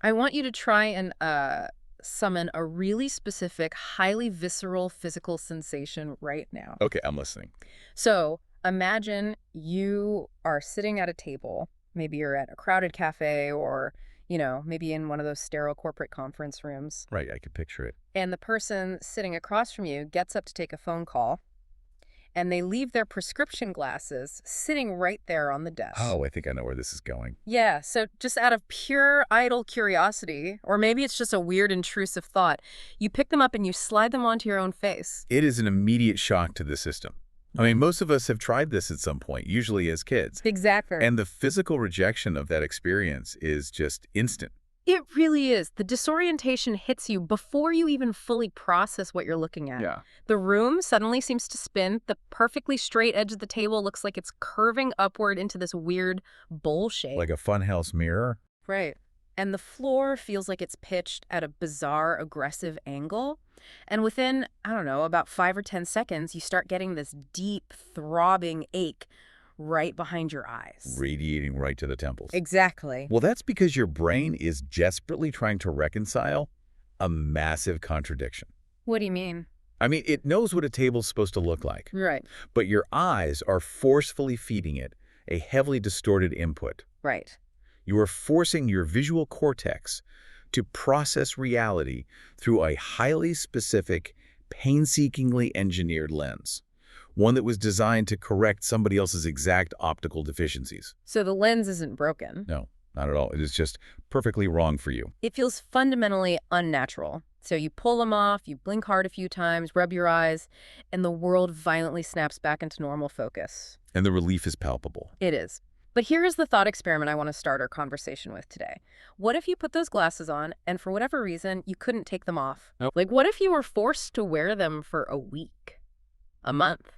I want you to try and summon a really specific, highly visceral physical sensation right now. Okay, I'm listening. So imagine you are sitting at a table. Maybe you're at a crowded cafe or, maybe in one of those sterile corporate conference rooms. Right, I could picture it. And the person sitting across from you gets up to take a phone call, and they leave their prescription glasses sitting right there on the desk. Oh, I think I know where this is going. Yeah, so just out of pure idle curiosity, or maybe it's just a weird intrusive thought, you pick them up and you slide them onto your own face. It is an immediate shock to the system. I mean, most of us have tried this at some point, usually as kids. Exactly. And the physical rejection of that experience is just instant. It really is. The disorientation hits you before you even fully process what you're looking at. Yeah. The room suddenly seems to spin. The perfectly straight edge of the table looks like it's curving upward into this weird bowl shape. Like a funhouse mirror. Right. And the floor feels like it's pitched at a bizarre, aggressive angle. And within, I don't know, about 5 or 10 seconds, you start getting this deep, throbbing ache right behind your eyes. Radiating right to the temples. Exactly. Well, that's because your brain is desperately trying to reconcile a massive contradiction. What do you mean? I mean, it knows what a table's supposed to look like, Right. but your eyes are forcefully feeding it a heavily distorted input. Right. You are forcing your visual cortex to process reality through a highly specific, painstakingly engineered lens, one that was designed to correct somebody else's exact optical deficiencies. So the lens isn't broken. No, not at all. It is just perfectly wrong for you. It feels fundamentally unnatural. So you pull them off, you blink hard a few times, rub your eyes, and the world violently snaps back into normal focus. And the relief is palpable. It is. But here is the thought experiment I want to start our conversation with today. What if you put those glasses on and for whatever reason you couldn't take them off? Nope. Like what if you were forced to wear them for a week, a month,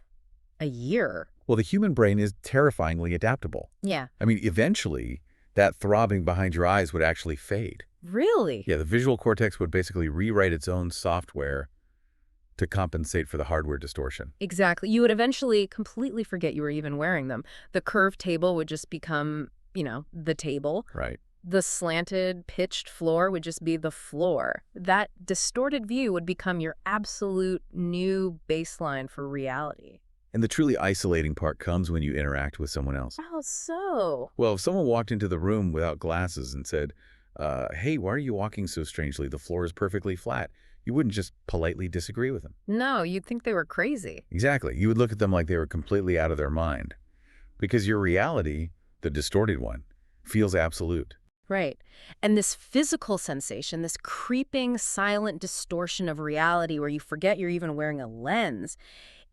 a year? Well, the human brain is terrifyingly adaptable. Yeah. I mean, eventually, that throbbing behind your eyes would actually fade. Really? Yeah, the visual cortex would basically rewrite its own software to compensate for the hardware distortion. Exactly. You would eventually completely forget you were even wearing them. The curved table would just become, the table. Right. The slanted, pitched floor would just be the floor. That distorted view would become your absolute new baseline for reality. And the truly isolating part comes when you interact with someone else. How so? Well, if someone walked into the room without glasses and said, hey, why are you walking so strangely? The floor is perfectly flat. You wouldn't just politely disagree with them. No, you'd think they were crazy. Exactly. You would look at them like they were completely out of their mind. Because your reality, the distorted one, feels absolute. Right. And this physical sensation, this creeping, silent distortion of reality where you forget you're even wearing a lens,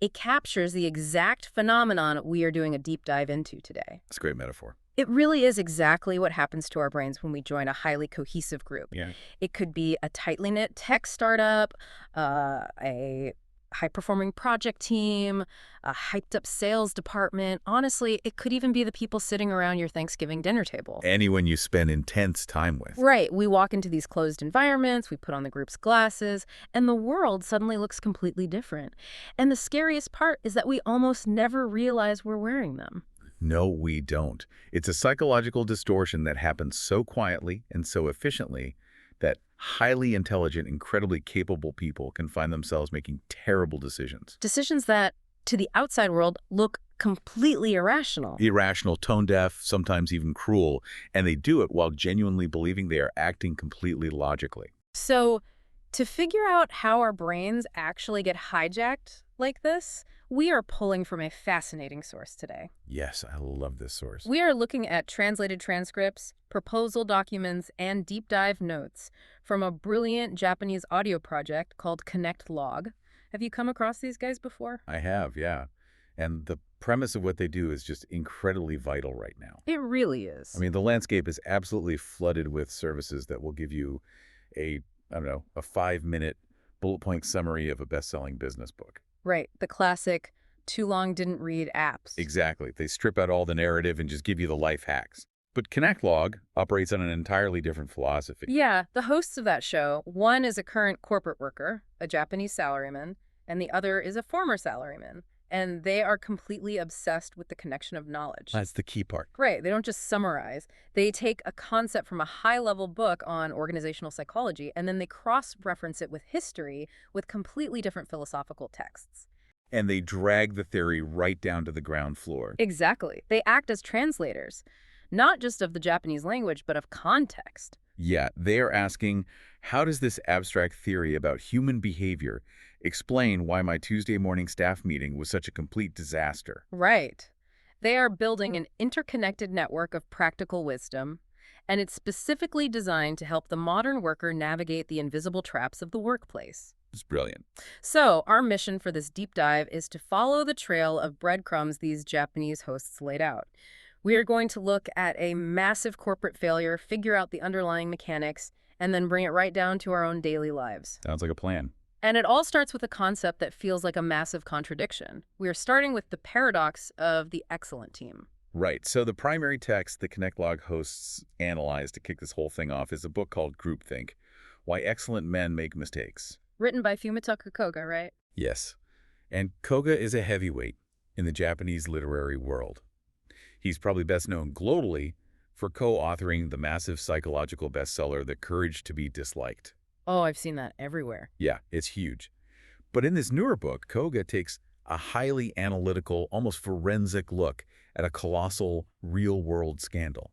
it captures the exact phenomenon we are doing a deep dive into today. That's a great metaphor. It really is exactly what happens to our brains when we join a highly cohesive group. Yeah. It could be a tightly knit tech startup, a high-performing project team, a hyped-up sales department. Honestly, it could even be the people sitting around your Thanksgiving dinner table. Anyone you spend intense time with. Right. We walk into these closed environments, we put on the group's glasses, and the world suddenly looks completely different. And the scariest part is that we almost never realize we're wearing them. No, we don't. It's a psychological distortion that happens so quietly and so efficiently that highly intelligent, incredibly capable people can find themselves making terrible decisions. Decisions that, to the outside world, look completely irrational. Irrational, tone-deaf, sometimes even cruel, and they do it while genuinely believing they are acting completely logically. So, to figure out how our brains actually get hijacked like this, we are pulling from a fascinating source today. Yes, I love this source. We are looking at translated transcripts, proposal documents, and deep dive notes from a brilliant Japanese audio project called Connect Log. Have you come across these guys before? I have, yeah. And the premise of what they do is just incredibly vital right now. It really is. I mean, the landscape is absolutely flooded with services that will give you a 5-minute bullet point summary of a best-selling business book. Right. The classic, too long didn't read apps. Exactly. They strip out all the narrative and just give you the life hacks. But Connect Log operates on an entirely different philosophy. Yeah, the hosts of that show, one is a current corporate worker, a Japanese salaryman, and the other is a former salaryman. And they are completely obsessed with the connection of knowledge. That's the key part. Right. They don't just summarize. They take a concept from a high-level book on organizational psychology, and then they cross-reference it with history with completely different philosophical texts. And they drag the theory right down to the ground floor. Exactly. They act as translators, not just of the Japanese language, but of context. Yeah, they are asking, how does this abstract theory about human behavior explain why my Tuesday morning staff meeting was such a complete disaster? Right. They are building an interconnected network of practical wisdom, and it's specifically designed to help the modern worker navigate the invisible traps of the workplace. It's brilliant. So, our mission for this deep dive is to follow the trail of breadcrumbs these Japanese hosts laid out. We are going to look at a massive corporate failure, figure out the underlying mechanics, and then bring it right down to our own daily lives. Sounds like a plan. And it all starts with a concept that feels like a massive contradiction. We are starting with the paradox of the excellent team. Right. So the primary text the Connect Log hosts analyzed to kick this whole thing off is a book called Groupthink, Why Excellent Men Make Mistakes. Written by Fumitake Koga, right? Yes. And Koga is a heavyweight in the Japanese literary world. He's probably best known globally for co-authoring the massive psychological bestseller, The Courage to be Disliked. Oh, I've seen that everywhere. Yeah, it's huge. But in this newer book, Koga takes a highly analytical, almost forensic look at a colossal real-world scandal,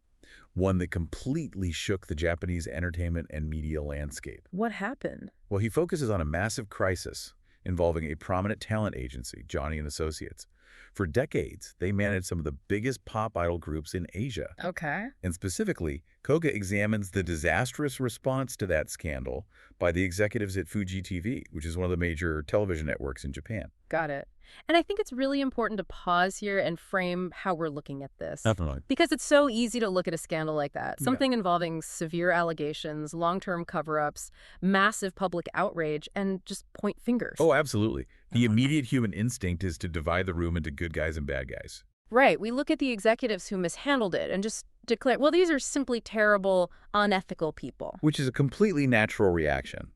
one that completely shook the Japanese entertainment and media landscape. What happened? Well, he focuses on a massive crisis involving a prominent talent agency, Johnny & Associates. For decades, they managed some of the biggest pop idol groups in Asia. Okay. And specifically, Koga examines the disastrous response to that scandal by the executives at Fuji TV, which is one of the major television networks in Japan. Got it. And I think it's really important to pause here and frame how we're looking at this. Definitely. Because it's so easy to look at a scandal like that. Something involving severe allegations, long-term cover-ups, massive public outrage, and just point fingers. Oh, absolutely. The immediate human instinct is to divide the room into good guys and bad guys. Right. We look at the executives who mishandled it and just declare, well, these are simply terrible, unethical people. Which is a completely natural reaction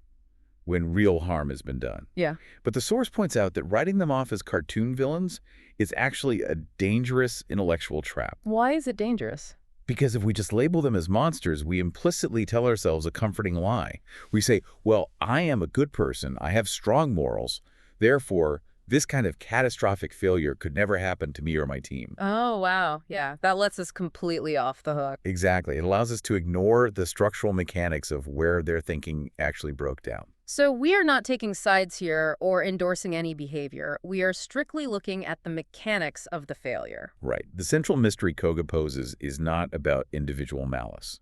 when real harm has been done. Yeah. But the source points out that writing them off as cartoon villains is actually a dangerous intellectual trap. Why is it dangerous? Because if we just label them as monsters, we implicitly tell ourselves a comforting lie. We say, well, I am a good person, I have strong morals, therefore, this kind of catastrophic failure could never happen to me or my team. Oh, wow. Yeah, that lets us completely off the hook. Exactly. It allows us to ignore the structural mechanics of where their thinking actually broke down. So we are not taking sides here or endorsing any behavior. We are strictly looking at the mechanics of the failure. Right. The central mystery Koga poses is not about individual malice.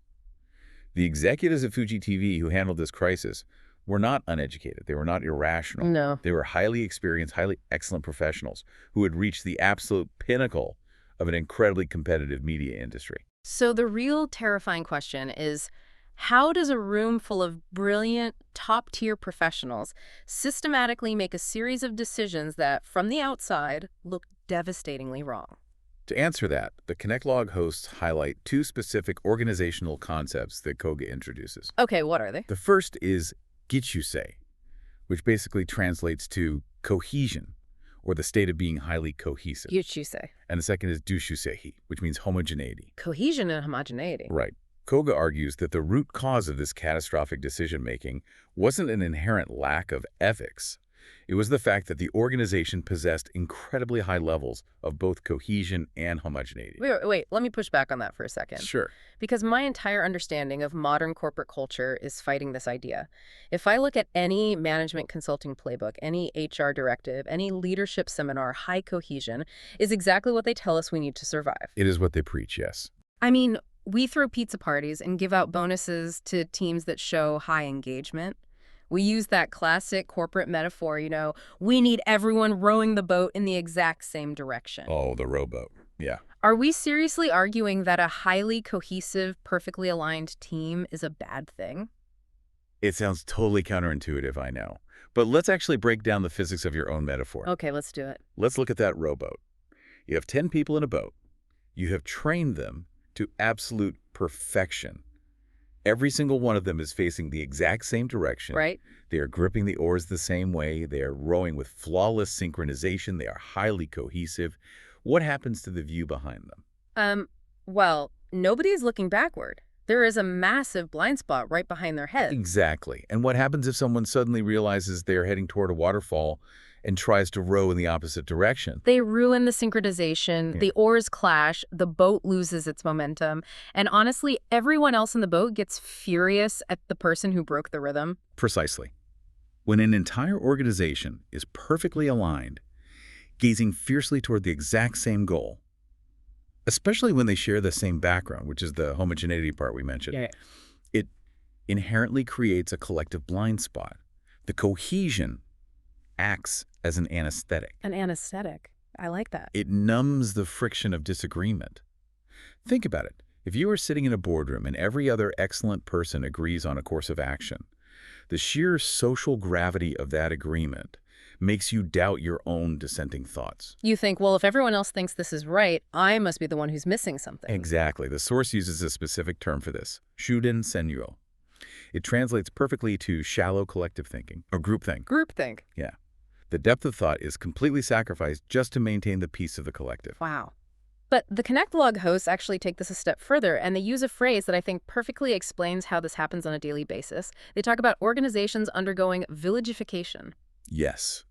The executives of Fuji TV who handled this crisis were not uneducated. They were not irrational. No. They were highly experienced, highly excellent professionals who had reached the absolute pinnacle of an incredibly competitive media industry. So the real terrifying question is, how does a room full of brilliant, top-tier professionals systematically make a series of decisions that, from the outside, look devastatingly wrong? To answer that, the Connect Log hosts highlight two specific organizational concepts that Koga introduces. Okay, what are they? The first is Gichusei, which basically translates to cohesion, or the state of being highly cohesive. Yuchusei. And the second is Dushusei, which means homogeneity. Cohesion and homogeneity. Right. Koga argues that the root cause of this catastrophic decision-making wasn't an inherent lack of ethics. It was the fact that the organization possessed incredibly high levels of both cohesion and homogeneity. Wait, let me push back on that for a second. Sure. Because my entire understanding of modern corporate culture is fighting this idea. If I look at any management consulting playbook, any HR directive, any leadership seminar, high cohesion is exactly what they tell us we need to survive. It is what they preach, yes. I mean, we throw pizza parties and give out bonuses to teams that show high engagement. We use that classic corporate metaphor, we need everyone rowing the boat in the exact same direction. Oh, the rowboat. Yeah. Are we seriously arguing that a highly cohesive, perfectly aligned team is a bad thing? It sounds totally counterintuitive, I know. But let's actually break down the physics of your own metaphor. Okay, let's do it. Let's look at that rowboat. You have 10 people in a boat. You have trained them to absolute perfection. Every single one of them is facing the exact same direction. right? They are gripping the oars the same way. They are rowing with flawless synchronization. They are highly cohesive. What happens to the view behind them? Um, well, nobody's looking backward. There is a massive blind spot right behind their heads. Exactly. And what happens if someone suddenly realizes they are heading toward a waterfall and tries to row in the opposite direction? They ruin the synchronization, Yeah. the oars clash, the boat loses its momentum, and honestly, everyone else in the boat gets furious at the person who broke the rhythm. Precisely. When an entire organization is perfectly aligned, gazing fiercely toward the exact same goal, especially when they share the same background, which is the homogeneity part we mentioned, Yeah. it inherently creates a collective blind spot. The cohesion acts as an anesthetic. An anesthetic. I like that. It numbs the friction of disagreement. Think about it. If you are sitting in a boardroom and every other excellent person agrees on a course of action, the sheer social gravity of that agreement makes you doubt your own dissenting thoughts. You think, well, if everyone else thinks this is right, I must be the one who's missing something. Exactly. The source uses a specific term for this, Shudan Senryo. It translates perfectly to shallow collective thinking, or groupthink. Groupthink. Yeah. The depth of thought is completely sacrificed just to maintain the peace of the collective. Wow. But the Connect Log hosts actually take this a step further, and they use a phrase that I think perfectly explains how this happens on a daily basis. They talk about organizations undergoing villagification. Yes.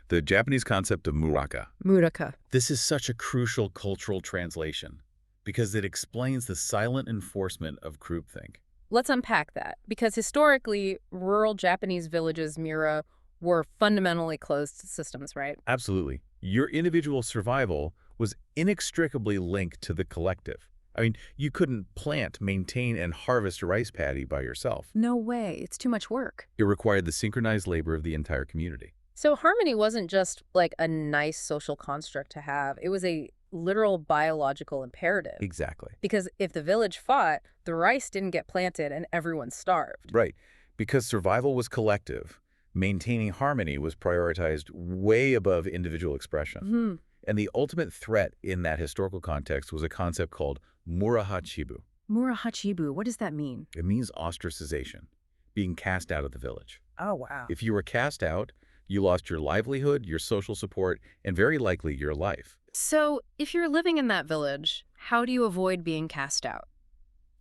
The Japanese concept of muraka. Muraka. This is such a crucial cultural translation because it explains the silent enforcement of groupthink. Let's unpack that, because historically, rural Japanese villages, Mura, were fundamentally closed systems, right? Absolutely. Your individual survival was inextricably linked to the collective. I mean, you couldn't plant, maintain, and harvest a rice paddy by yourself. No way. It's too much work. It required the synchronized labor of the entire community. So harmony wasn't just like a nice social construct to have. It was a literal biological imperative. Exactly. Because if the village fought, the rice didn't get planted and everyone starved. Right. Because survival was collective, maintaining harmony was prioritized way above individual expression. And the ultimate threat in that historical context was a concept called murahachibu. Murahachibu, what does that mean? It means ostracization, being cast out of the village. Oh, wow. If you were cast out, you lost your livelihood, your social support, and very likely your life. So if you're living in that village, how do you avoid being cast out?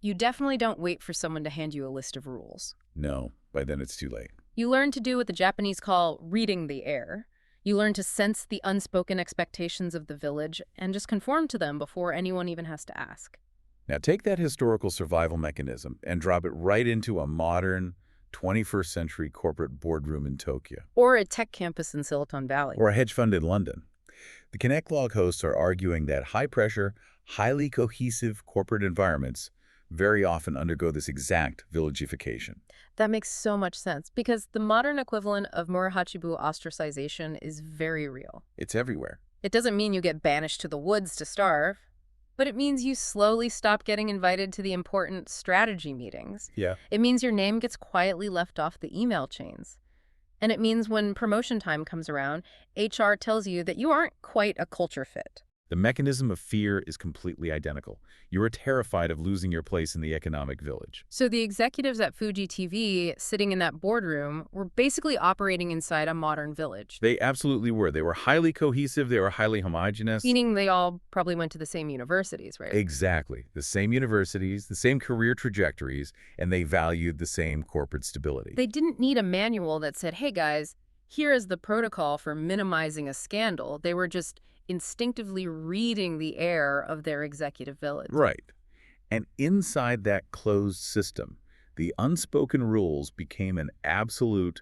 You definitely don't wait for someone to hand you a list of rules. No, by then it's too late. You learn to do what the Japanese call reading the air. You learn to sense the unspoken expectations of the village and just conform to them before anyone even has to ask. Now take that historical survival mechanism and drop it right into a modern, 21st century corporate boardroom in Tokyo. Or a tech campus in Silicon Valley. Or a hedge fund in London. The Connect Log hosts are arguing that high-pressure, highly cohesive corporate environments very often undergo this exact villagification. That makes so much sense, because the modern equivalent of Murahachibu ostracization is very real. It's everywhere. It doesn't mean you get banished to the woods to starve, but it means you slowly stop getting invited to the important strategy meetings. Yeah. It means your name gets quietly left off the email chains. And it means when promotion time comes around, HR tells you that you aren't quite a culture fit. The mechanism of fear is completely identical. You are terrified of losing your place in the economic village. So the executives at Fuji TV sitting in that boardroom were basically operating inside a modern village. They absolutely were. They were highly cohesive. They were highly homogenous. Meaning they all probably went to the same universities, right? Exactly. The same universities, the same career trajectories, and they valued the same corporate stability. They didn't need a manual that said, hey guys, here is the protocol for minimizing a scandal. They were just instinctively reading the air of their executive village. Right. And inside that closed system, the unspoken rules became an absolute,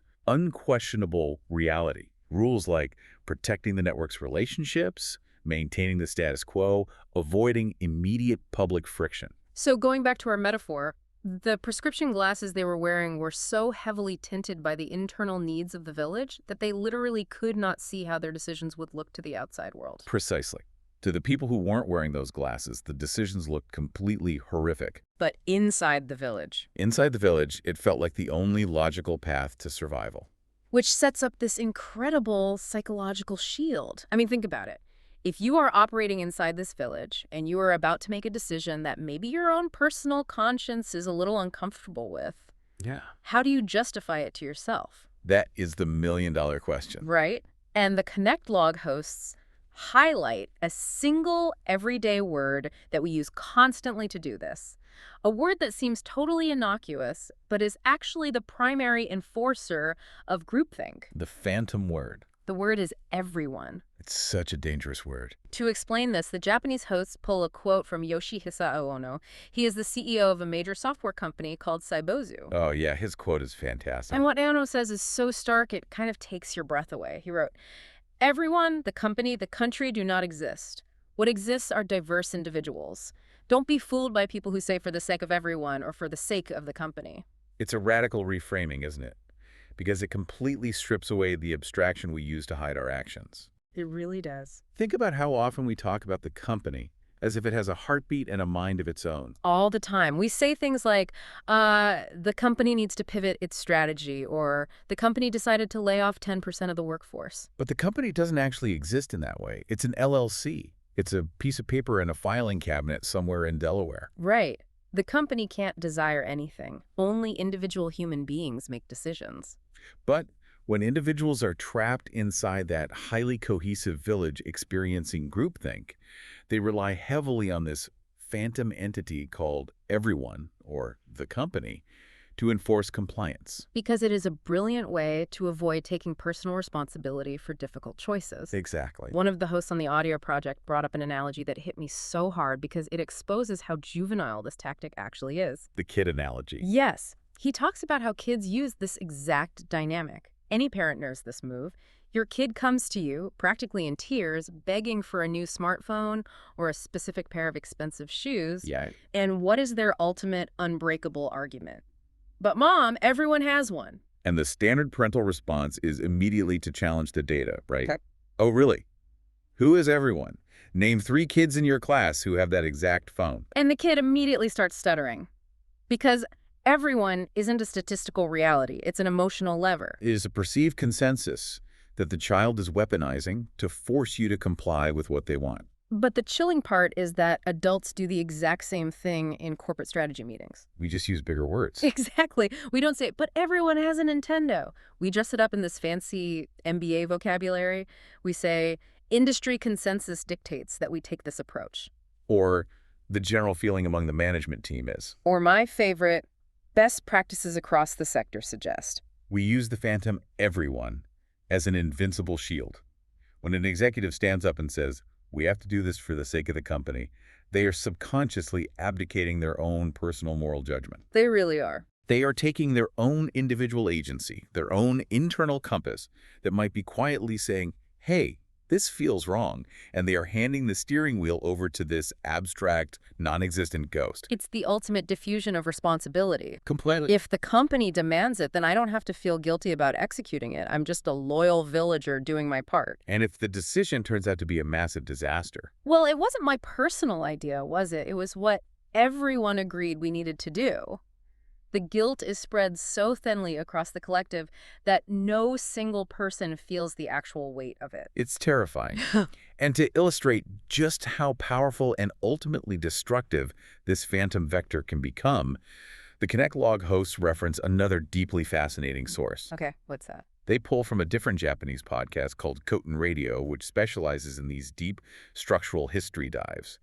unquestionable reality. Rules like protecting the network's relationships, maintaining the status quo, avoiding immediate public friction. So going back to our metaphor, the prescription glasses they were wearing were so heavily tinted by the internal needs of the village that they literally could not see how their decisions would look to the outside world. Precisely. To the people who weren't wearing those glasses, the decisions looked completely horrific. But inside the village. Inside the village, it felt like the only logical path to survival. Which sets up this incredible psychological shield. I mean, think about it. If you are operating inside this village and you are about to make a decision that maybe your own personal conscience is a little uncomfortable with, Yeah. how do you justify it to yourself? That is the million-dollar question. Right? And the Connect log hosts highlight a single everyday word that we use constantly to do this. A word that seems totally innocuous, but is actually the primary enforcer of groupthink. The phantom word. The word is everyone. It's such a dangerous word. To explain this, the Japanese hosts pull a quote from Yoshihisa Ono. He is the CEO of a major software company called Saibozu. Oh, yeah, his quote is fantastic. And what Ono says is so stark, it kind of takes your breath away. He wrote, "Everyone, the company, the country do not exist. What exists are diverse individuals. Don't be fooled by people who say for the sake of everyone or for the sake of the company." It's a radical reframing, isn't it? Because it completely strips away the abstraction we use to hide our actions. It really does. Think about how often we talk about the company as if it has a heartbeat and a mind of its own. All the time. We say things like, the company needs to pivot its strategy, or the company decided to lay off 10% of the workforce. But the company doesn't actually exist in that way. It's an LLC. It's a piece of paper in a filing cabinet somewhere in Delaware. Right. The company can't desire anything. Only individual human beings make decisions. But when individuals are trapped inside that highly cohesive village experiencing groupthink, they rely heavily on this phantom entity called everyone, or the company, to enforce compliance. Because it is a brilliant way to avoid taking personal responsibility for difficult choices. Exactly. One of the hosts on the audio project brought up an analogy that hit me so hard because it exposes how juvenile this tactic actually is. The kid analogy. Yes. He talks about how kids use this exact dynamic. Any parent knows this move. Your kid comes to you, practically in tears, begging for a new smartphone or a specific pair of expensive shoes. Yeah. And what is their ultimate unbreakable argument? But Mom, everyone has one. And the standard parental response is immediately to challenge the data, right? Okay. Oh, really? Who is everyone? Name 3 kids in your class who have that exact phone. And the kid immediately starts stuttering. Because everyone isn't a statistical reality. It's an emotional lever. It is a perceived consensus that the child is weaponizing to force you to comply with what they want. But the chilling part is that adults do the exact same thing in corporate strategy meetings. We just use bigger words. Exactly. We don't say, but everyone has a Nintendo. We dress it up in this fancy MBA vocabulary. We say, industry consensus dictates that we take this approach. Or the general feeling among the management team is. Or my favorite, best practices across the sector suggest. We use the phantom everyone as an invincible shield. When an executive stands up and says, we have to do this for the sake of the company, they are subconsciously abdicating their own personal moral judgment. They really are. They are taking their own individual agency, their own internal compass that might be quietly saying, hey, this feels wrong, and they are handing the steering wheel over to this abstract, non-existent ghost. It's the ultimate diffusion of responsibility. Completely. If the company demands it, then I don't have to feel guilty about executing it. I'm just a loyal villager doing my part. And if the decision turns out to be a massive disaster. Well, it wasn't my personal idea, was it? It was what everyone agreed we needed to do. The guilt is spread so thinly across the collective that no single person feels the actual weight of it. It's terrifying. And to illustrate just how powerful and ultimately destructive this phantom vector can become, the Connect log hosts reference another deeply fascinating source. Okay, what's that? They pull from a different Japanese podcast called Koten Radio, which specializes in these deep structural history dives.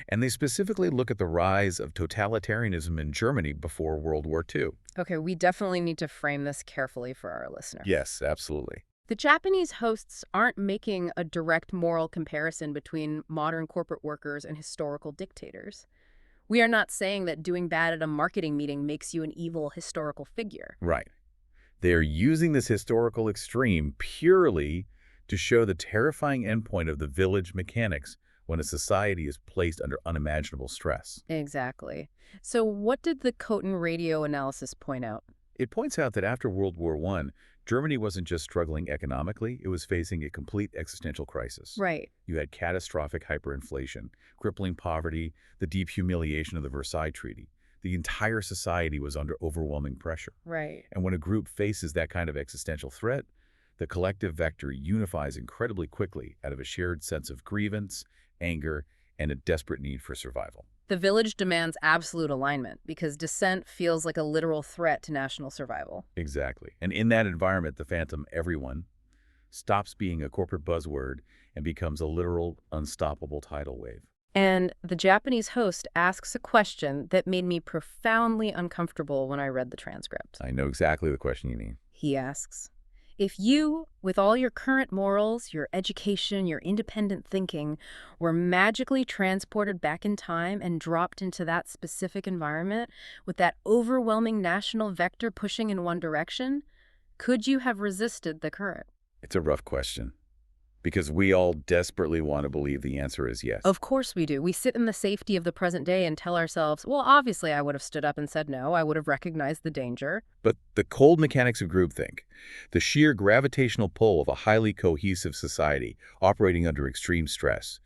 And they specifically look at the rise of totalitarianism in Germany before World War II. Okay, we definitely need to frame this carefully for our listener. Yes, absolutely. The Japanese hosts aren't making a direct moral comparison between modern corporate workers and historical dictators. We are not saying that doing bad at a marketing meeting makes you an evil historical figure. Right. They are using this historical extreme purely to show the terrifying endpoint of the village mechanics when a society is placed under unimaginable stress. Exactly. So what did the Koten Radio analysis point out? It points out that after World War I, Germany wasn't just struggling economically, it was facing a complete existential crisis. Right. You had catastrophic hyperinflation, crippling poverty, the deep humiliation of the Versailles Treaty. The entire society was under overwhelming pressure. Right. And when a group faces that kind of existential threat, The collective vector unifies incredibly quickly out of a shared sense of grievance, anger, and a desperate need for survival. The village demands absolute alignment because dissent feels like a literal threat to national survival. Exactly. And in that environment, the phantom everyone stops being a corporate buzzword and becomes a literal, unstoppable tidal wave. And the Japanese host asks a question that made me profoundly uncomfortable when I read the transcript. I know exactly the question you mean. He asks, if you, with all your current morals, your education, your independent thinking, were magically transported back in time and dropped into that specific environment with that overwhelming national vector pushing in one direction, could you have resisted the current? It's a rough question because we all desperately want to believe the answer is yes. Of course we do. We sit in the safety of the present day and tell ourselves, well, obviously I would have stood up and said no. I would have recognized the danger. But the cold mechanics of groupthink, the sheer gravitational pull of a highly cohesive society operating under extreme stress,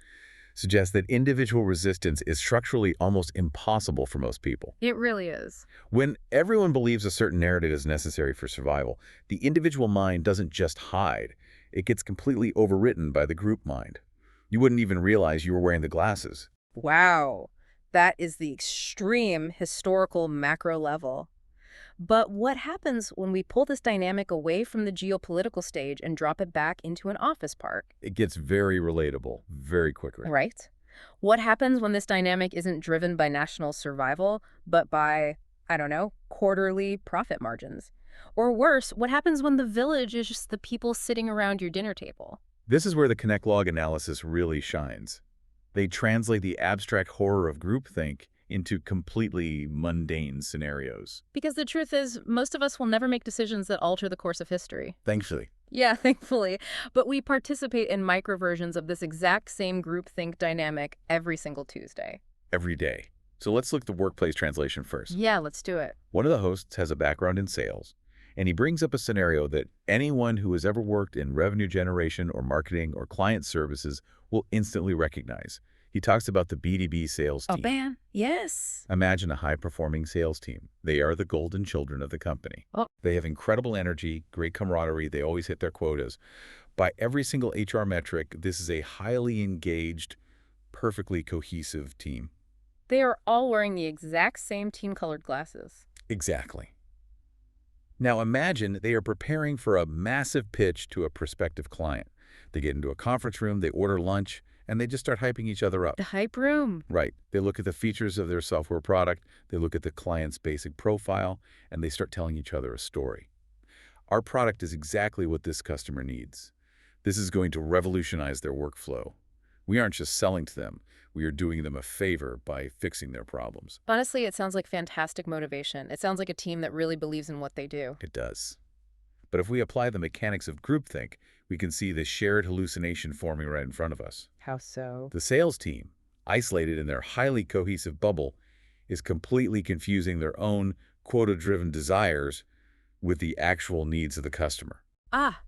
suggests that individual resistance is structurally almost impossible for most people. It really is. When everyone believes a certain narrative is necessary for survival, the individual mind doesn't just hide. It gets completely overwritten by the group mind. You wouldn't even realize you were wearing the glasses. Wow. That is the extreme historical macro level. But what happens when we pull this dynamic away from the geopolitical stage and drop it back into an office park? It gets very relatable very quickly. Right? What happens when this dynamic isn't driven by national survival, but by, I don't know, quarterly profit margins? Or worse, what happens when the village is just the people sitting around your dinner table? This is where the connect log analysis really shines. They translate the abstract horror of groupthink into completely mundane scenarios. Because the truth is, most of us will never make decisions that alter the course of history. Thankfully. Yeah, thankfully. But we participate in microversions of this exact same groupthink dynamic every single Tuesday. Every day. So let's look at the workplace translation first. Yeah, let's do it. One of the hosts has a background in sales, and he brings up a scenario that anyone who has ever worked in revenue generation or marketing or client services will instantly recognize. He talks about the B2B sales team. Oh, man. Yes. Imagine a high-performing sales team. They are the golden children of the company. Oh. They have incredible energy, great camaraderie. They always hit their quotas. By every single HR metric, this is a highly engaged, perfectly cohesive team. They are all wearing the exact same team-colored glasses. Exactly. Now imagine they are preparing for a massive pitch to a prospective client. They get into a conference room, they order lunch, and they just start hyping each other up. The hype room. Right. They look at the features of their software product, they look at the client's basic profile, and they start telling each other a story. Our product is exactly what this customer needs. This is going to revolutionize their workflow. We aren't just selling to them. We are doing them a favor by fixing their problems. Honestly, it sounds like fantastic motivation. It sounds like a team that really believes in what they do. It does. But if we apply the mechanics of groupthink, we can see the shared hallucination forming right in front of us. How so? The sales team, isolated in their highly cohesive bubble, is completely confusing their own quota-driven desires with the actual needs of the customer. Ah,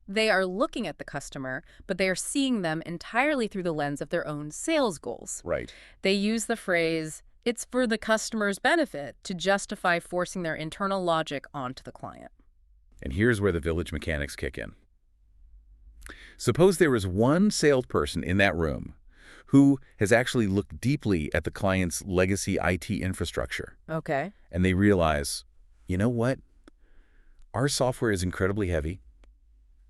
they are looking at the customer, but they are seeing them entirely through the lens of their own sales goals. Right. They use the phrase, "it's for the customer's benefit," to justify forcing their internal logic onto the client. And here's where the village mechanics kick in. Suppose there is one salesperson in that room who has actually looked deeply at the client's legacy IT infrastructure. Okay. And they realize, you know what? Our software is incredibly heavy.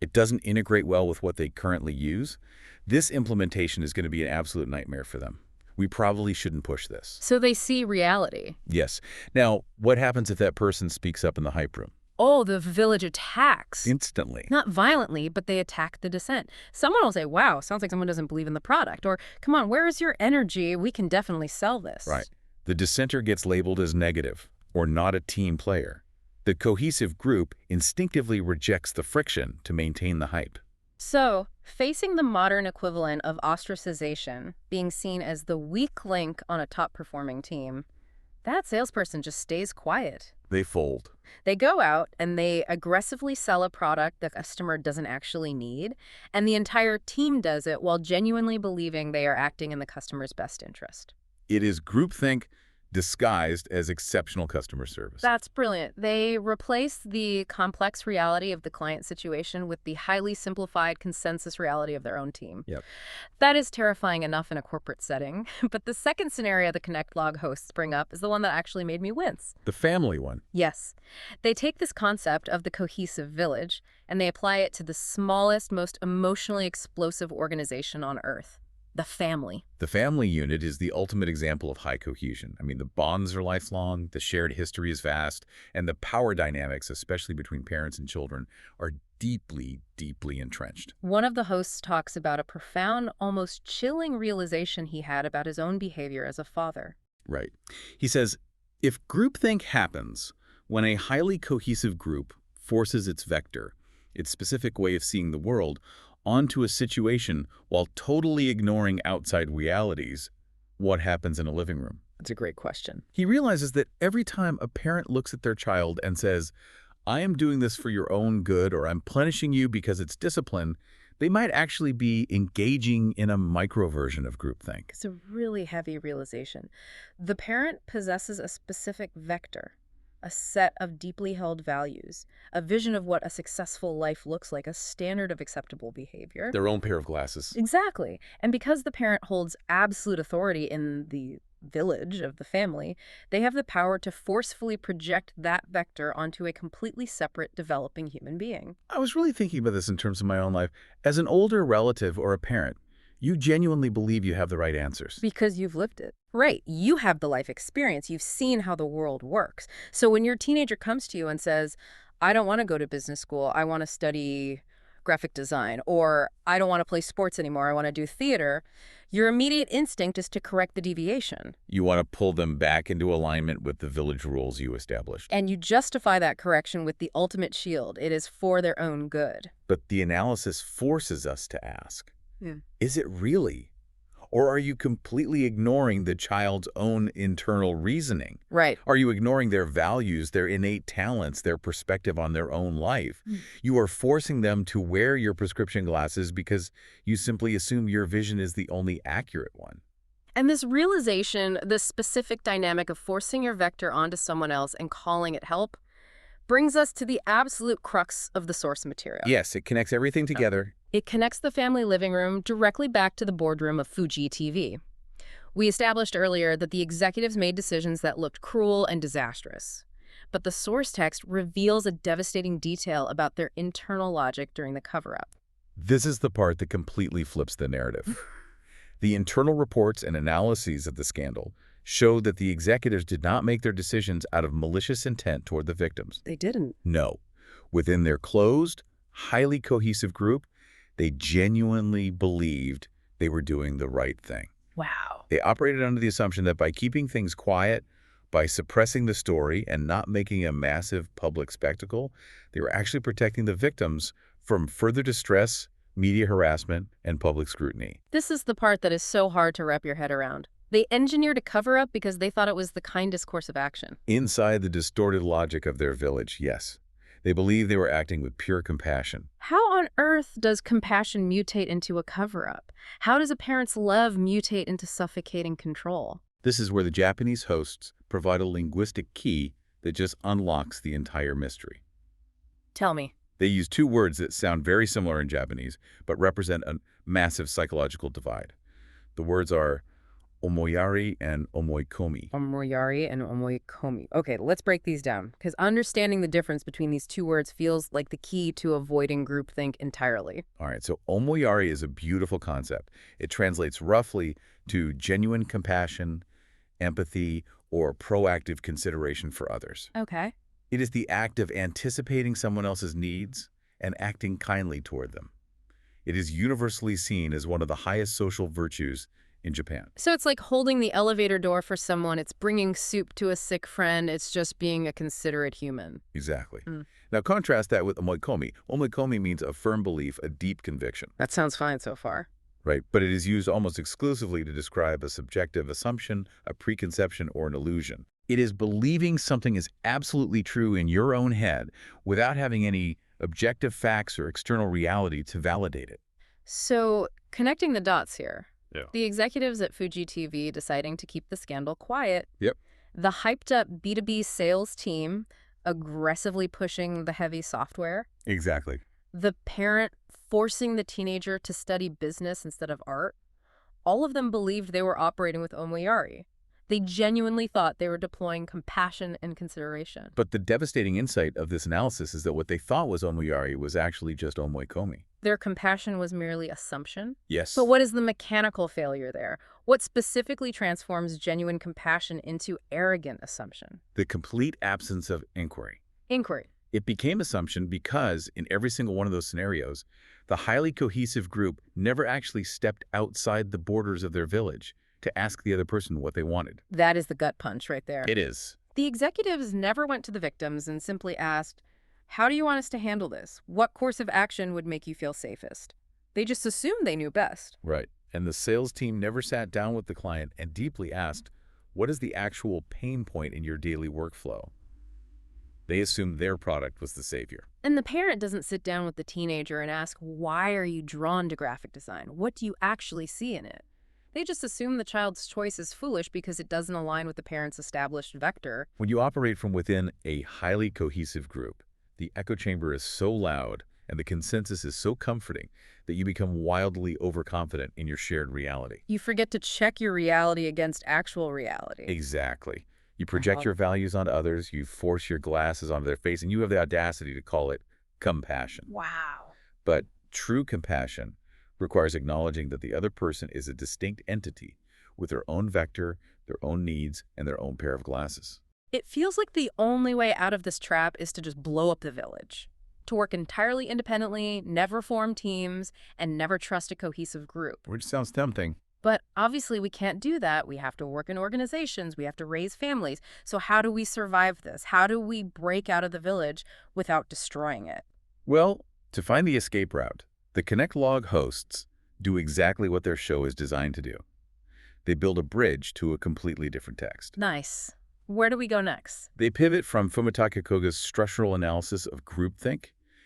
It doesn't integrate well with what they currently use. This implementation is going to be an absolute nightmare for them. We probably shouldn't push this. So they see reality. Yes. Now, what happens if that person speaks up in the hype room? Oh, the village attacks. Instantly. Not violently, but they attack the dissent. Someone will say, wow, sounds like someone doesn't believe in the product. Or, come on, where is your energy? We can definitely sell this. Right. The dissenter gets labeled as negative or not a team player. The cohesive group instinctively rejects the friction to maintain the hype. So, facing the modern equivalent of ostracization, being seen as the weak link on a top-performing team, that salesperson just stays quiet. They fold. They go out and they aggressively sell a product the customer doesn't actually need, and the entire team does it while genuinely believing they are acting in the customer's best interest. It is groupthink disguised as exceptional customer service. That's brilliant. They replace the complex reality of the client situation with the highly simplified consensus reality of their own team. Yep. That is terrifying enough in a corporate setting. But the second scenario the Connect Log hosts bring up is the one that actually made me wince. The family one. Yes. They take this concept of the cohesive village and they apply it to the smallest, most emotionally explosive organization on Earth. The family. The family unit is the ultimate example of high cohesion. I mean, the bonds are lifelong, the shared history is vast, and the power dynamics, especially between parents and children, are deeply, deeply entrenched. One of the hosts talks about a profound, almost chilling realization he had about his own behavior as a father. Right. He says, if groupthink happens when a highly cohesive group forces its vector, its specific way of seeing the world, onto a situation while totally ignoring outside realities, what happens in a living room? That's a great question. He realizes that every time a parent looks at their child and says, I am doing this for your own good, or I'm punishing you because it's discipline, they might actually be engaging in a micro-version of groupthink. It's a really heavy realization. The parent possesses a specific vector, a set of deeply held values, a vision of what a successful life looks like, a standard of acceptable behavior. Their own pair of glasses. Exactly. And because the parent holds absolute authority in the village of the family, they have the power to forcefully project that vector onto a completely separate developing human being. I was really thinking about this in terms of my own life. As an older relative or a parent, you genuinely believe you have the right answers. Because you've lived it. Right. You have the life experience. You've seen how the world works. So when your teenager comes to you and says, I don't want to go to business school, I want to study graphic design, or I don't want to play sports anymore, I want to do theater, your immediate instinct is to correct the deviation. You want to pull them back into alignment with the village rules you established. And you justify that correction with the ultimate shield. It is for their own good. But the analysis forces us to ask, Yeah. Is it really? Or are you completely ignoring the child's own internal reasoning? Right. Are you ignoring their values, their innate talents, their perspective on their own life? You are forcing them to wear your prescription glasses because you simply assume your vision is the only accurate one. And this realization, this specific dynamic of forcing your vector onto someone else and calling it help, brings us to the absolute crux of the source material. Yes, it connects everything together. It connects the family living room directly back to the boardroom of Fuji TV. We established earlier that the executives made decisions that looked cruel and disastrous. But the source text reveals a devastating detail about their internal logic during the cover-up. This is the part that completely flips the narrative. The internal reports and analyses of the scandal showed that the executives did not make their decisions out of malicious intent toward the victims. They didn't. No. Within their closed, highly cohesive group, they genuinely believed they were doing the right thing. Wow. They operated under the assumption that by keeping things quiet, by suppressing the story and not making a massive public spectacle, they were actually protecting the victims from further distress, media harassment, and public scrutiny. This is the part that is so hard to wrap your head around. They engineered a cover-up because they thought it was the kindest course of action. Inside the distorted logic of their village, yes. They believed they were acting with pure compassion. How on earth does compassion mutate into a cover-up? How does a parent's love mutate into suffocating control? This is where the Japanese hosts provide a linguistic key that just unlocks the entire mystery. Tell me. They use two words that sound very similar in Japanese, but represent a massive psychological divide. The words are Omoiyari and Omoikomi. Omoiyari and Omoikomi. Okay, let's break these down, because understanding the difference between these two words feels like the key to avoiding groupthink entirely. All right, so Omoiyari is a beautiful concept. It translates roughly to genuine compassion, empathy, or proactive consideration for others. Okay. It is the act of anticipating someone else's needs and acting kindly toward them. It is universally seen as one of the highest social virtues in Japan. So it's like holding the elevator door for someone, it's bringing soup to a sick friend, it's just being a considerate human. Exactly. Now contrast that with Omoikomi. Omoikomi means a firm belief, a deep conviction. That sounds fine so far. Right, but it is used almost exclusively to describe a subjective assumption, a preconception, or an illusion. It is believing something is absolutely true in your own head without having any objective facts or external reality to validate it. So connecting the dots here. Yeah. The executives at Fuji TV deciding to keep the scandal quiet. Yep. The hyped-up B2B sales team aggressively pushing the heavy software. Exactly. The parent forcing the teenager to study business instead of art. All of them believed they were operating with Omoiyari. They genuinely thought they were deploying compassion and consideration. But the devastating insight of this analysis is that what they thought was Omoiyari was actually just Omoikomi. Their compassion was merely assumption. Yes. But what is the mechanical failure there? What specifically transforms genuine compassion into arrogant assumption? The complete absence of inquiry. Inquiry. It became assumption because, in every single one of those scenarios, the highly cohesive group never actually stepped outside the borders of their village to ask the other person what they wanted. That is the gut punch right there. It is. The executives never went to the victims and simply asked, "How do you want us to handle this? What course of action would make you feel safest?" They just assumed they knew best. Right. And the sales team never sat down with the client and deeply asked, what is the actual pain point in your daily workflow? They assumed their product was the savior. And the parent doesn't sit down with the teenager and ask, "Why are you drawn to graphic design? What do you actually see in it?" They just assume the child's choice is foolish because it doesn't align with the parent's established vector. When you operate from within a highly cohesive group, the echo chamber is so loud and the consensus is so comforting that you become wildly overconfident in your shared reality. You forget to check your reality against actual reality. Exactly. You project your values onto others, you force your glasses onto their face, and you have the audacity to call it compassion. Wow. But true compassion requires acknowledging that the other person is a distinct entity with their own vector, their own needs, and their own pair of glasses. It feels like the only way out of this trap is to just blow up the village. To work entirely independently, never form teams, and never trust a cohesive group. Which sounds tempting. But obviously we can't do that. We have to work in organizations. We have to raise families. So how do we survive this? How do we break out of the village without destroying it? Well, to find the escape route, the Connect Log hosts do exactly what their show is designed to do. They build a bridge to a completely different text. Nice. Where do we go next? They pivot from Fumitake Koga's structural analysis of groupthink,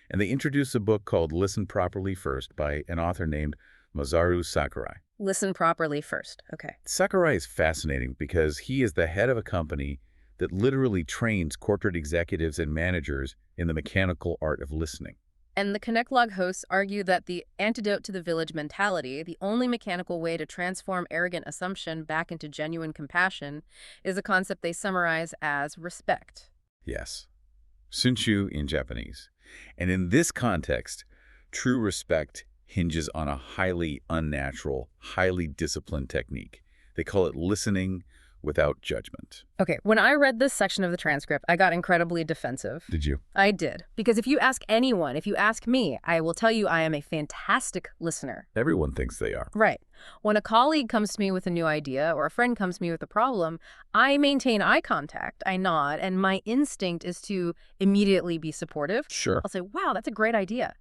and they introduce a book called Listen Properly First by an author named Masaru Sakurai. Listen properly first. Okay. Sakurai is fascinating because he is the head of a company that literally trains corporate executives and managers in the mechanical art of listening. And the Connect Log hosts argue that the antidote to the village mentality, the only mechanical way to transform arrogant assumption back into genuine compassion, is a concept they summarize as respect. Yes. Sunshu in Japanese. And in this context, true respect hinges on a highly unnatural, highly disciplined technique. They call it listening without judgment. Okay, when I read this section of the transcript, I got incredibly defensive. Did you? I did. Because if you ask anyone, if you ask me, I will tell you I am a fantastic listener. Everyone thinks they are. Right. When a colleague comes to me with a new idea or a friend comes to me with a problem, I maintain eye contact, I nod, and my instinct is to immediately be supportive. Sure. I'll say, "Wow, that's a great idea."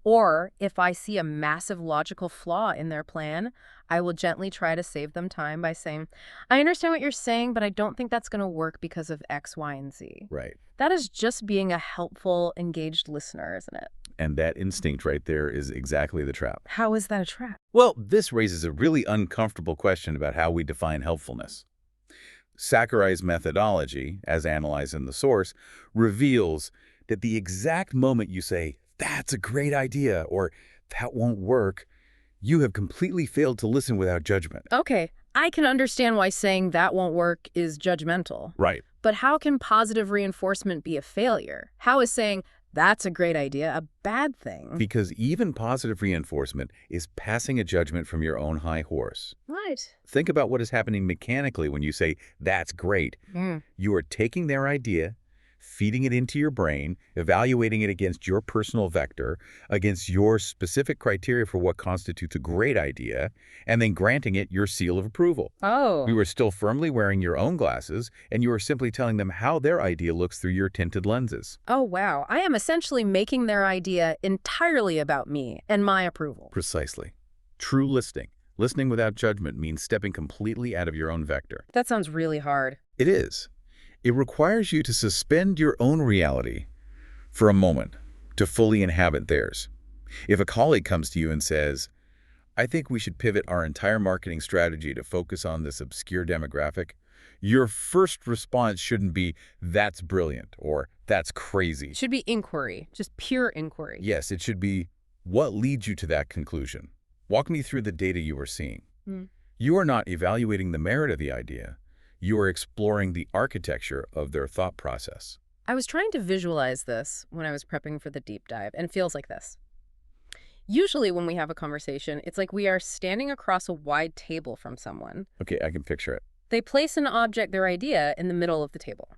Or if I see a massive logical flaw in their plan, I will gently try to save them time by saying, "I understand what you're saying, but I don't think that's going to work because of X, Y, and Z." Right. That is just being a helpful, engaged listener, isn't it? And that instinct right there is exactly the trap. How is that a trap? Well, this raises a really uncomfortable question about how we define helpfulness. Sakurai's methodology, as analyzed in the source, reveals that the exact moment you say, "That's a great idea," or "That won't work," you have completely failed to listen without judgment. Okay, I can understand why saying "that won't work" is judgmental. Right. But how can positive reinforcement be a failure? How is saying "that's a great idea" a bad thing? Because even positive reinforcement is passing a judgment from your own high horse. Right. Think about what is happening mechanically when you say, "That's great." You are taking their idea, feeding it into your brain, evaluating it against your personal vector, against your specific criteria for what constitutes a great idea, and then granting it your seal of approval. Oh. You are still firmly wearing your own glasses, and you are simply telling them how their idea looks through your tinted lenses. Oh, wow. I am essentially making their idea entirely about me and my approval. Precisely. True listening. Listening without judgment means stepping completely out of your own vector. That sounds really hard. It is. It requires you to suspend your own reality for a moment to fully inhabit theirs. If a colleague comes to you and says, "I think we should pivot our entire marketing strategy to focus on this obscure demographic," Your first response shouldn't be, "That's brilliant," or "That's crazy." It should be inquiry, just pure inquiry. Yes, it should be, "What leads you to that conclusion? Walk me through the data you are seeing." Hmm. You are not evaluating the merit of the idea. You are exploring the architecture of their thought process. I was trying to visualize this when I was prepping for the deep dive, and it feels like this. Usually when we have a conversation, it's like we are standing across a wide table from someone. Okay, I can picture it. They place an object, their idea, in the middle of the table.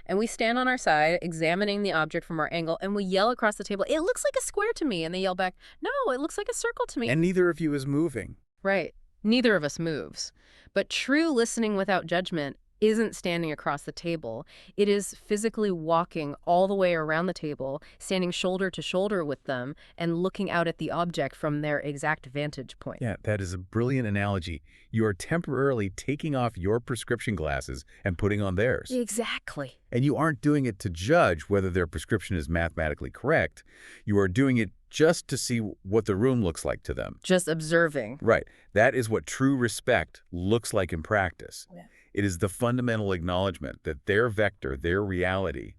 And we stand on our side, examining the object from our angle, and we yell across the table, "It looks like a square to me." And they yell back, "No, it looks like a circle to me." And neither of you is moving. Right. Neither of us moves. But true listening without judgment isn't standing across the table. It is physically walking all the way around the table, standing shoulder to shoulder with them, and looking out at the object from their exact vantage point. Yeah, that is a brilliant analogy. You are temporarily taking off your prescription glasses and putting on theirs. Exactly. And you aren't doing it to judge whether their prescription is mathematically correct. You are doing it just to see what the room looks like to them. Just observing. Right. That is what true respect looks like in practice. Yeah. It is the fundamental acknowledgement that their vector, their reality,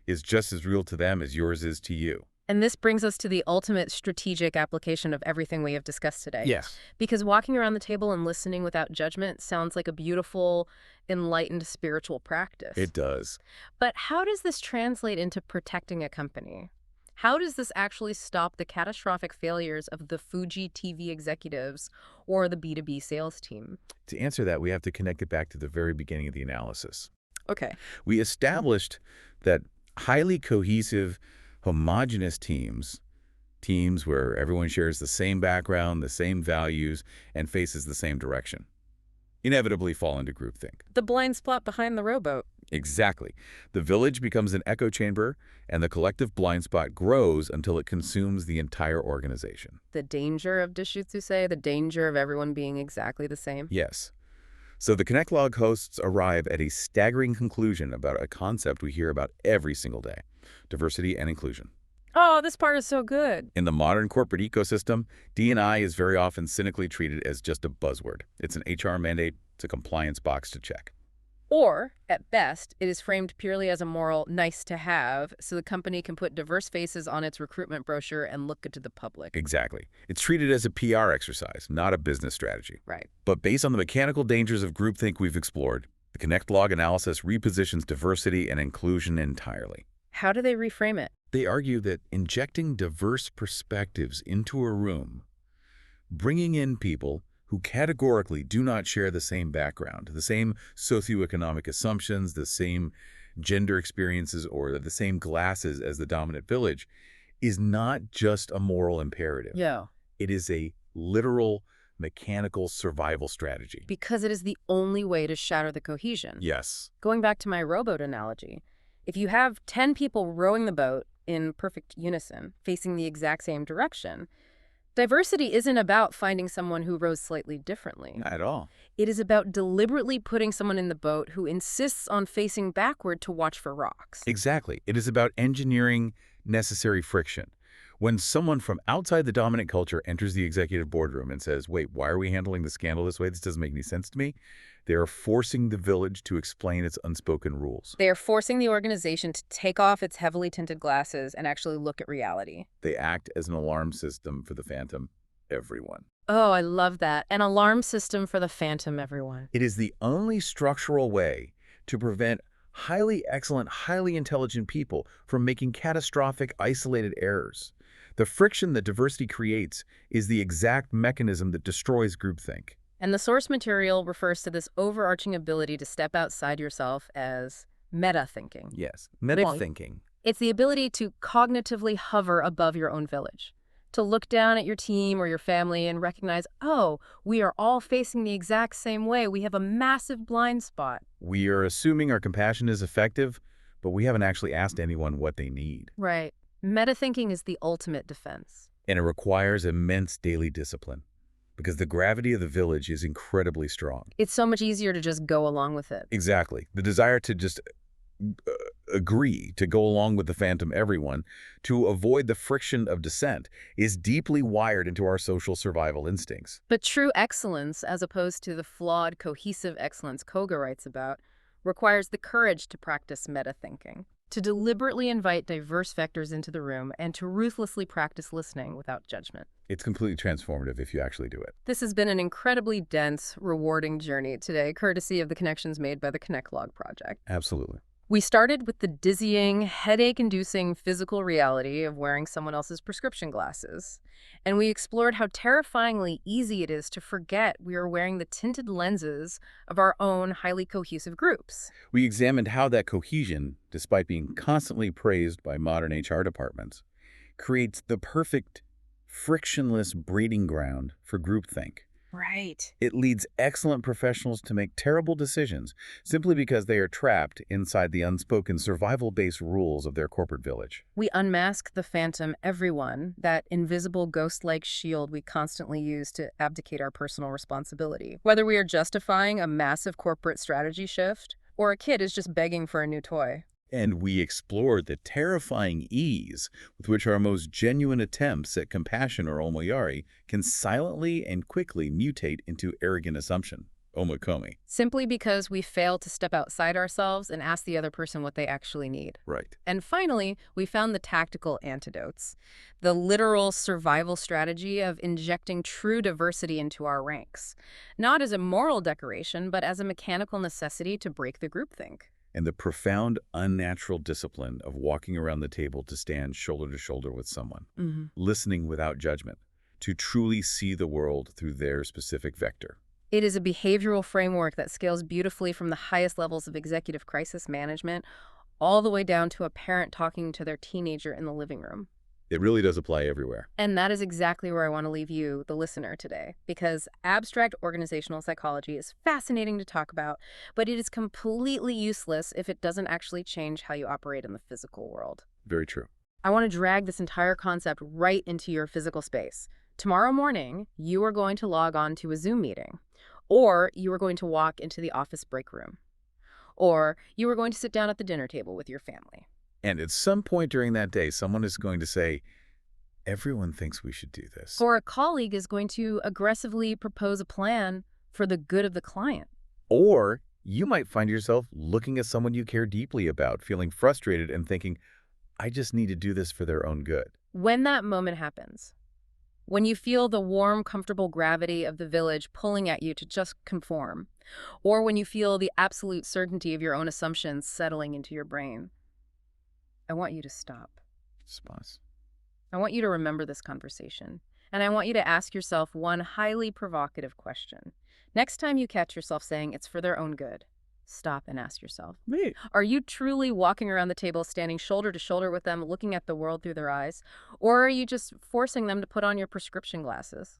is just as real to them as yours is to you. And this brings us to the ultimate strategic application of everything we have discussed today. Yes. Because walking around the table and listening without judgment sounds like a beautiful, enlightened spiritual practice. It does. But how does this translate into protecting a company? How does this actually stop the catastrophic failures of the Fuji TV executives or the B2B sales team? To answer that, we have to connect it back to the very beginning of the analysis. Okay. We established that highly cohesive, homogeneous teams where everyone shares the same background, the same values, and faces the same direction, inevitably fall into groupthink. The blind spot behind the rowboat. Exactly. The village becomes an echo chamber, and the collective blind spot grows until it consumes the entire organization. The danger of Dishutsu, the danger of everyone being exactly the same. Yes. So the Connect Log hosts arrive at a staggering conclusion about a concept we hear about every single day: diversity and inclusion. Oh, this part is so good. In the modern corporate ecosystem, D&I is very often cynically treated as just a buzzword. It's an HR mandate, it's a compliance box to check. Or, at best, it is framed purely as a moral nice-to-have so the company can put diverse faces on its recruitment brochure and look good to the public. Exactly. It's treated as a PR exercise, not a business strategy. Right. But based on the mechanical dangers of groupthink we've explored, the Connect Log analysis repositions diversity and inclusion entirely. How do they reframe it? They argue that injecting diverse perspectives into a room, bringing in people who categorically do not share the same background, the same socioeconomic assumptions, the same gender experiences, or the same glasses as the dominant village, is not just a moral imperative. Yeah. It is a literal, mechanical survival strategy. Because it is the only way to shatter the cohesion. Yes. Going back to my rowboat analogy, if you have 10 people rowing the boat in perfect unison, facing the exact same direction, diversity isn't about finding someone who rows slightly differently. Not at all. It is about deliberately putting someone in the boat who insists on facing backward to watch for rocks. Exactly. It is about engineering necessary friction. When someone from outside the dominant culture enters the executive boardroom and says, "Wait, why are we handling the scandal this way? This doesn't make any sense to me," they are forcing the village to explain its unspoken rules. They are forcing the organization to take off its heavily tinted glasses and actually look at reality. They act as an alarm system for the phantom, everyone. Oh, I love that. An alarm system for the phantom, everyone. It is the only structural way to prevent highly excellent, highly intelligent people from making catastrophic, isolated errors. The friction that diversity creates is the exact mechanism that destroys groupthink. And the source material refers to this overarching ability to step outside yourself as meta-thinking. Yes, meta-thinking. It's the ability to cognitively hover above your own village, to look down at your team or your family and recognize, oh, we are all facing the exact same way. We have a massive blind spot. We are assuming our compassion is effective, but we haven't actually asked anyone what they need. Right. Meta-thinking is the ultimate defense. And it requires immense daily discipline, because the gravity of the village is incredibly strong. It's so much easier to just go along with it. Exactly. The desire to just agree, to go along with the phantom everyone, to avoid the friction of dissent, is deeply wired into our social survival instincts. But true excellence, as opposed to the flawed, cohesive excellence Koga writes about, requires the courage to practice meta-thinking, to deliberately invite diverse vectors into the room, and to ruthlessly practice listening without judgment. It's completely transformative if you actually do it. This has been an incredibly dense, rewarding journey today, courtesy of the connections made by the Connect Log project. Absolutely. We started with the dizzying, headache-inducing physical reality of wearing someone else's prescription glasses. And we explored how terrifyingly easy it is to forget we are wearing the tinted lenses of our own highly cohesive groups. We examined how that cohesion, despite being constantly praised by modern HR departments, creates the perfect, frictionless breeding ground for groupthink. Right. It leads excellent professionals to make terrible decisions simply because they are trapped inside the unspoken survival-based rules of their corporate village. We unmask the phantom everyone, that invisible ghost-like shield we constantly use to abdicate our personal responsibility. Whether we are justifying a massive corporate strategy shift, or a kid is just begging for a new toy. And we explored the terrifying ease with which our most genuine attempts at compassion or Omoiyari can silently and quickly mutate into arrogant assumption, Omoikomi. Simply because we fail to step outside ourselves and ask the other person what they actually need. Right. And finally, we found the tactical antidotes, the literal survival strategy of injecting true diversity into our ranks, not as a moral decoration, but as a mechanical necessity to break the groupthink. And the profound, unnatural discipline of walking around the table to stand shoulder to shoulder with someone, listening without judgment, to truly see the world through their specific vector. It is a behavioral framework that scales beautifully from the highest levels of executive crisis management all the way down to a parent talking to their teenager in the living room. It really does apply everywhere. And that is exactly where I want to leave you, the listener, today, because abstract organizational psychology is fascinating to talk about, but it is completely useless if it doesn't actually change how you operate in the physical world. Very true. I want to drag this entire concept right into your physical space. Tomorrow morning, you are going to log on to a Zoom meeting, or you are going to walk into the office break room, or you are going to sit down at the dinner table with your family. And at some point during that day, someone is going to say, everyone thinks we should do this. Or a colleague is going to aggressively propose a plan for the good of the client. Or you might find yourself looking at someone you care deeply about, feeling frustrated and thinking, I just need to do this for their own good. When that moment happens, when you feel the warm, comfortable gravity of the village pulling at you to just conform, or when you feel the absolute certainty of your own assumptions settling into your brain, I want you to stop. Spaz. I want you to remember this conversation, and I want you to ask yourself one highly provocative question. Next time you catch yourself saying it's for their own good, stop and ask yourself, Me. are you truly walking around the table standing shoulder to shoulder with them, looking at the world through their eyes, or are you just forcing them to put on your prescription glasses?